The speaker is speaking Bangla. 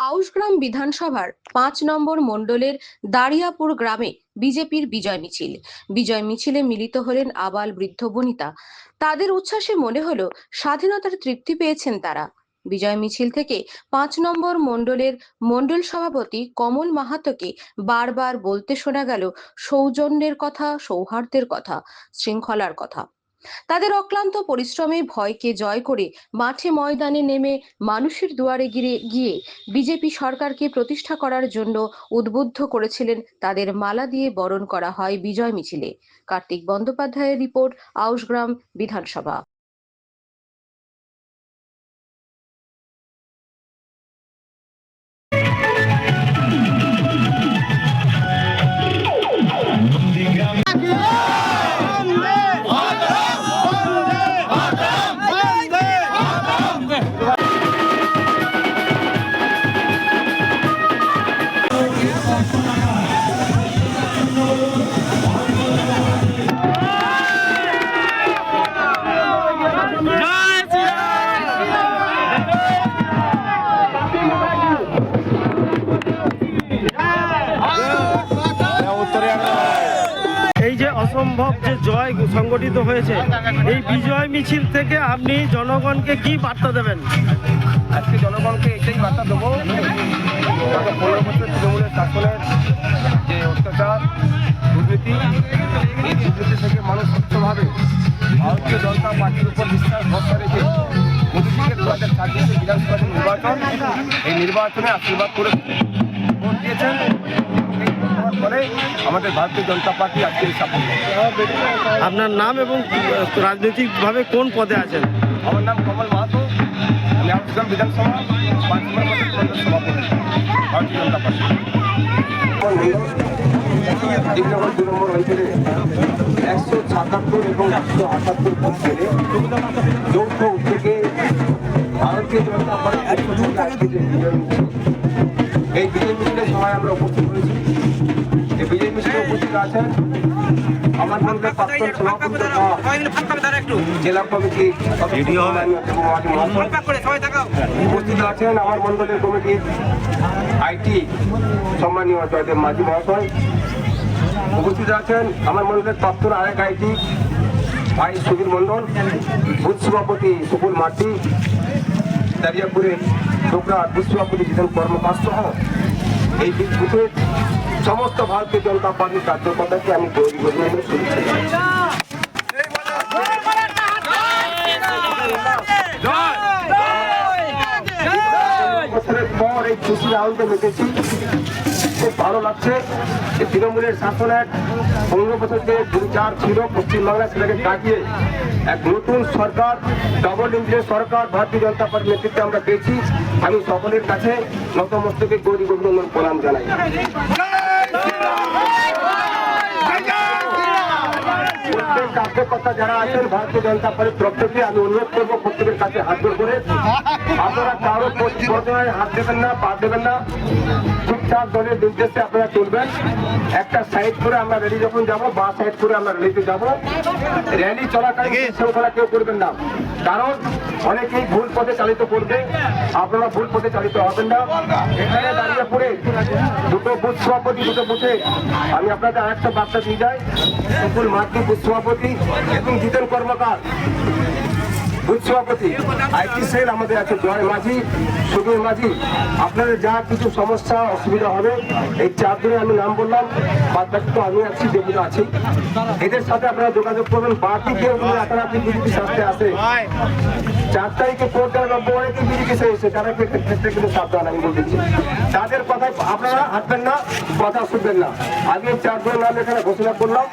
আউশগ্রাম বিধানসভার ৫ নম্বর মণ্ডলের দারিয়াপুর গ্রামে বিজেপির বিজয় মিছিলে মিলিত হলেন আবাল বৃদ্ধ বনিতা। তাদের উচ্ছ্বাসে মনে হলো স্বাধীনতার তৃপ্তি পেয়েছেন তারা। বিজয় মিছিল থেকে ৫ নম্বর মণ্ডলের মণ্ডল সভাপতি কমল মাহাতোকে বারবার বলতে শোনা গেল সৌজন্যের কথা, সৌহার্দ্যের কথা, শৃঙ্খলার কথা। তাদের অক্লান্ত পরিশ্রমে ভয়কে জয় করে মাঠে ময়দানে নেমে মানুষের দুয়ারে গিয়ে বিজেপি সরকারকে প্রতিষ্ঠা করার জন্য উদ্বুদ্ধ করেছিলেন। তাদের মালা দিয়ে বরণ করা হয় বিজয় মিছিলে। কার্তিক বন্দ্যোপাধ্যায়ের রিপোর্ট, আউশগ্রাম বিধানসভা। এই যে অসম্ভব যে জয় সংগঠিত হয়েছে, এই বিজয় মিছিল থেকে আপনি জনগণকে কি বার্তা দেবেন? আজকে জনগণকে এটাই বার্তা দেবো, গত 15 বছর তৃণমূলের শাসনের যে অত্যাচার, দুর্নীতি, এই দুর্নীতি থেকে মানুষ স্বচ্ছভাবে ভারতীয় জনতা পার্টির উপর বিশ্বাস ভরসা রেখে মোদীজিকে 2024 বিধানসভা নির্বাচন, এই নির্বাচনে আশীর্বাদ করে ভোট দিয়েছেন। পরে আমাদের ভারতীয় জনতা পার্টি আজকে সাফল্য। আপনার নাম এবং রাজনৈতিকভাবে কোন পদে আছেন? আমার নাম কমল মাহাতো, আমি আউশগ্রাম বিধানসভা 5 নম্বর সভাপতি, ভারতীয় জনতা পার্টি। 3 নম্বর 2 নম্বর অঞ্চলে 177 এবং 178 ভোট পেলে যৌথ উদ্যোগে ভারতীয় জনতা পার্টি এই বিজয় মিছিলের সময় আমরা উপস্থিত হয়েছি। এই বিজয় মিছিলে উপস্থিত আছেন আমার মন্ডলের প্রাক্তন সভাপতি জেলা কমিটি উপস্থিত আছেন আমার মন্ডলের কমিটির আইটি সম্মানীয় জয়দেব মাঝি মহাশয়। উপস্থিত আছেন আমার মন্ডলের প্রাক্তন আরেক আইটি ভাই সুধীর মন্ডল, বুথ সভাপতি সুকুল মাটি, দারিয়াপুরের ডোকরা বুথ সভাপতি জিতেন কর্মকার সহ এই বুথের সমস্ত ভারতীয় জনতা পার্টির কার্যকর্তাকে আমি গৌরী অভিনন্দন শুভেচ্ছা বছরের পর এই খুশির আনন্দে মেতেছি। খুব ভালো লাগছে যে তৃণমূলের শাসনের 15 বছর যে দুর্চার ছিল পশ্চিমবাংলায়, সেটাকে কাটিয়ে এক নতুন সরকার, ডবল ইঞ্জিনের সরকার ভারতীয় জনতা পার্টির নেতৃত্বে আমরা পেয়েছি। আমি সকলের কাছে নতমস্তকে গৌরী অভিনন্দন প্রণাম জানাই। প্রত্যেক কার্যকর্তা যারা আছেন ভারতীয় জনতা পার্টির প্রত্যেকে আমি অনুরোধ করবো প্রত্যেকের কাছে হাত জোড় করে আপনারা কারো প্রচারে হাত দেবেন না, পা দেবেন না, ঠিকঠাক দলের নির্দেশে আপনারা চলবেন। একটা সাইড করে আমরা র্যালি যখন যাবো, বা সাইড করে আমরা র্যালিতে যাবো। র্যালি চলাকালীন শৃঙ্খলা কেউ করবেন না, কারণ অনেকেই ভুল পথে চালিত করবে, আপনারা ভুল পথে চালিত হবেন না। এখানে দাঁড়িয়ে পড়ে দুটো বুথ সভাপতি, দুটো বুথে আমি আপনাদের আরেকটা বার্তা দিয়ে যাই। সুকুল মার্টি বুথ সভাপতি এবং জিতেন কর্মকার বুথ সভাপতি, আইটি সেল আমাদের আছে জয় মাঝি, সুধীর মাঝি। আপনাদের যা কিছু সমস্যা অসুবিধা হবে এই 4 দিনে আমি নাম বললাম, বাদ বাকি তো আমি আছি, যেগুলো আছি এদের সাথে আপনারা যোগাযোগ করবেন। বাকি কেউ রাতারাতি বিজেপি সাথে আসে 4 তারিখে ভোট দেওয়ার নব্বই অনেকেই বিজেপি এসে তারা ক্ষেত্রে কিন্তু সাবধান, আমি বলে দিচ্ছি। তাদের কথায় আপনারা হাঁটবেন না, কথা শুনবেন না। আগে 4 জনের নাম এখানে ঘোষণা করলাম।